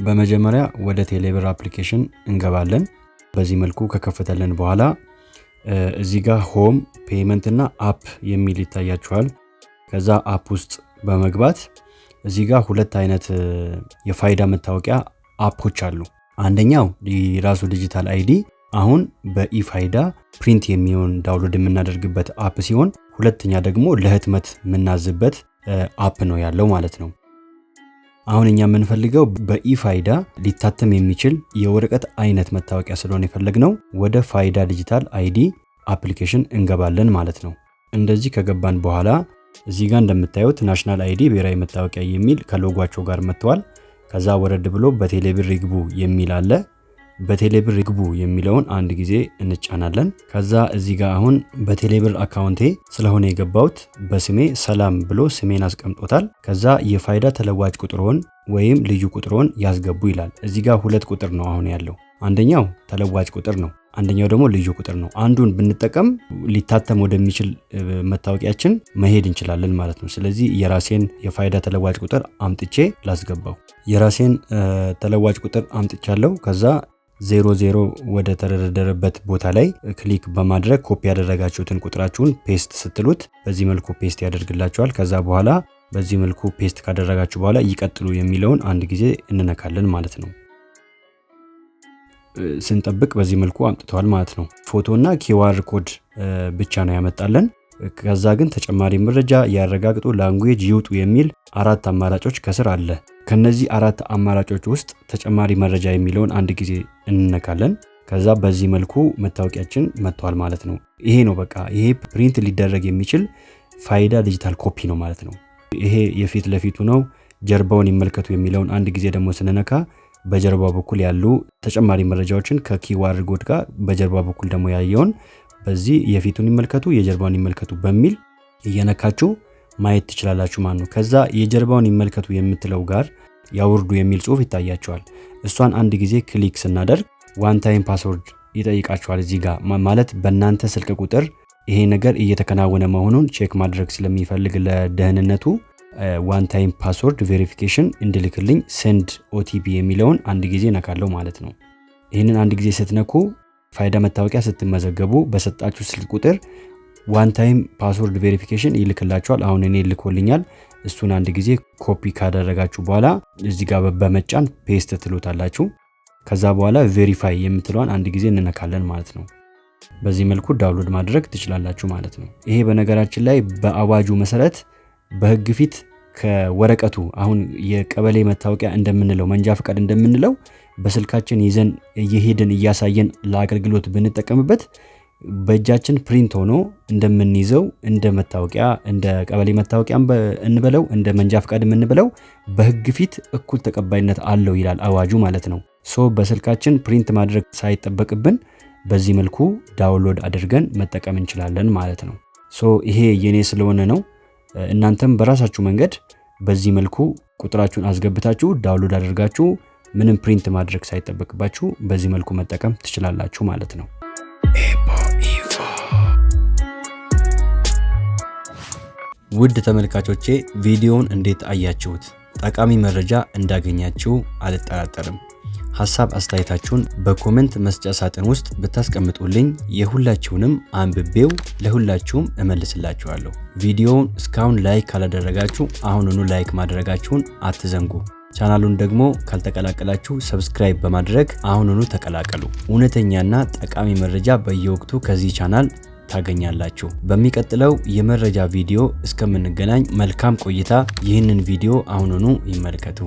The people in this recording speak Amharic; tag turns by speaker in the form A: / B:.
A: በመጀመሪያ ወደ ቴሌብር አፕሊኬሽን እንገባለን። በዚህ መልኩ ከከፈተልን በኋላ እዚህ ጋር ሆም ፔመንት እና አፕ የሚል ይታያችኋል። ከዛ አፕ ውስጥ በመግባት እዚህ ጋር ሁለት አይነት የፋይዳ መታወቂያ አፖች አሉ። አንደኛው የራሱ ዲጂታል አይዲ አሁን በኢፋይዳ ፕሪንት የሚሆን ዳውንሎድ የምናደርግበት አፕ ሲሆን፣ ሁለተኛ ደግሞ ለህትመት የምናዝበት አፕ ነው ያለው ማለት ነው። አሁን እኛ የምንፈልገው በኢፋይዳ ሊታተም የሚችል የወረቀት አይነት መታወቂያ ስለሆነ የፈለግነው ወደ ፋይዳ ዲጂታል አይዲ አፕሊኬሽን እንገባለን ማለት ነው። እንደዚህ ከገባን በኋላ እዚህ ጋር እንደምታዩት ናሽናል አይዲ ብሔራዊ መታወቂያ የሚል ከሎጓቸው ጋር መጥተዋል። ከዛ ወረድ ብሎ በቴሌብር ይግቡ የሚል አለ። በቴሌብር ይግቡ የሚለውን አንድ ጊዜ እንጫናለን። ከዛ እዚህ ጋር አሁን በቴሌብር አካውንቴ ስለሆነ የገባሁት በስሜ ሰላም ብሎ ስሜን አስቀምጦታል። ከዛ የፋይዳ ተለዋጭ ቁጥሮን ወይም ልዩ ቁጥሮን ያስገቡ ይላል። እዚህ ጋር ሁለት ቁጥር ነው አሁን ያለው። አንደኛው ተለዋጭ ቁጥር ነው፣ አንደኛው ደግሞ ልዩ ቁጥር ነው። አንዱን ብንጠቀም ሊታተም ወደሚችል መታወቂያችን መሄድ እንችላለን ማለት ነው። ስለዚህ የራሴን የፋይዳ ተለዋጭ ቁጥር አምጥቼ ላስገባው። የራሴን ተለዋጭ ቁጥር አምጥቻለሁ። ከዛ 00 ወደ ተደረደረበት ቦታ ላይ ክሊክ በማድረግ ኮፒ ያደረጋችሁትን ቁጥራችሁን ፔስት ስትሉት በዚህ መልኩ ፔስት ያደርግላችኋል። ከዛ በኋላ በዚህ መልኩ ፔስት ካደረጋችሁ በኋላ ይቀጥሉ የሚለውን አንድ ጊዜ እንነካለን ማለት ነው። ስንጠብቅ በዚህ መልኩ አምጥተዋል ማለት ነው። ፎቶና ኪዋር ኮድ ብቻ ነው ያመጣለን። ከዛ ግን ተጨማሪ መረጃ ያረጋግጡ፣ ላንጉዌጅ ይውጡ የሚል አራት አማራጮች ከስር አለ። ከነዚህ አራት አማራጮች ውስጥ ተጨማሪ መረጃ የሚለውን አንድ ጊዜ እንነካለን። ከዛ በዚህ መልኩ መታወቂያችን መጥቷል ማለት ነው። ይሄ ነው በቃ ይሄ ፕሪንት ሊደረግ የሚችል ፋይዳ ዲጂታል ኮፒ ነው ማለት ነው። ይሄ የፊት ለፊቱ ነው። ጀርባውን ይመልከቱ የሚለውን አንድ ጊዜ ደግሞ ስንነካ በጀርባ በኩል ያሉ ተጨማሪ መረጃዎችን ከኪዋር ኮድ ጋር በጀርባ በኩል ደግሞ ያየውን በዚህ የፊቱን ይመልከቱ የጀርባውን ይመልከቱ በሚል እየነካችሁ ማየት ትችላላችሁ ማለት ነው። ከዛ የጀርባውን ይመልከቱ የምትለው ጋር ያውርዱ የሚል ጽሑፍ ይታያቸዋል። እሷን አንድ ጊዜ ክሊክ ስናደርግ ዋን ታይም ፓስወርድ ይጠይቃችኋል። እዚህ ጋር ማለት በእናንተ ስልክ ቁጥር ይሄ ነገር እየተከናወነ መሆኑን ቼክ ማድረግ ስለሚፈልግ ለደህንነቱ ዋን ታይም ፓስወርድ ቬሪፊኬሽን እንድልክልኝ ሴንድ ኦቲፒ የሚለውን አንድ ጊዜ ነካለው ማለት ነው። ይህንን አንድ ጊዜ ስትነኩ ፋይዳ መታወቂያ ስትመዘገቡ በሰጣችሁ ስልክ ቁጥር ዋን ታይም ፓስወርድ ቬሪፊኬሽን ይልክላችኋል። አሁን እኔ ልኮልኛል። እሱን አንድ ጊዜ ኮፒ ካደረጋችሁ በኋላ እዚህ ጋር በመጫን ፔስት ትሉታላችሁ። ከዛ በኋላ ቬሪፋይ የምትለዋን አንድ ጊዜ እንነካለን ማለት ነው። በዚህ መልኩ ዳውንሎድ ማድረግ ትችላላችሁ ማለት ነው። ይሄ በነገራችን ላይ በአዋጁ መሰረት በህግ ፊት ከወረቀቱ አሁን የቀበሌ መታወቂያ እንደምንለው መንጃ ፈቃድ እንደምንለው በስልካችን ይዘን እየሄድን እያሳየን ለአገልግሎት ብንጠቀምበት በእጃችን ፕሪንት ሆኖ እንደምንይዘው እንደ መታወቂያ እንደ ቀበሌ መታወቂያ እንበለው እንደ መንጃ ፈቃድ የምንበለው በህግ ፊት እኩል ተቀባይነት አለው ይላል አዋጁ ማለት ነው። በስልካችን ፕሪንት ማድረግ ሳይጠበቅብን በዚህ መልኩ ዳውንሎድ አድርገን መጠቀም እንችላለን ማለት ነው። ይሄ የኔ ስለሆነ ነው። እናንተም በራሳችሁ መንገድ በዚህ መልኩ ቁጥራችሁን አስገብታችሁ ዳውንሎድ አድርጋችሁ ምንም ፕሪንት ማድረግ ሳይጠበቅባችሁ በዚህ መልኩ መጠቀም ትችላላችሁ ማለት ነው። ውድ ተመልካቾቼ ቪዲዮውን እንዴት አያችሁት? ጠቃሚ መረጃ እንዳገኛችሁ አልጠራጠርም። ሐሳብ አስተያየታችሁን በኮሜንት መስጫ ሳጥን ውስጥ ብታስቀምጡልኝ የሁላችሁንም አንብቤው ለሁላችሁም እመልስላችኋለሁ። ቪዲዮውን እስካሁን ላይክ ካላደረጋችሁ አሁኑኑ ላይክ ማድረጋችሁን አትዘንጉ። ቻናሉን ደግሞ ካልተቀላቀላችሁ ሰብስክራይብ በማድረግ አሁኑኑ ተቀላቀሉ። እውነተኛና ጠቃሚ መረጃ በየወቅቱ ከዚህ ቻናል ታገኛላችሁ። በሚቀጥለው የመረጃ ቪዲዮ እስከምንገናኝ መልካም ቆይታ። ይህንን ቪዲዮ አሁኑኑ ይመልከቱ።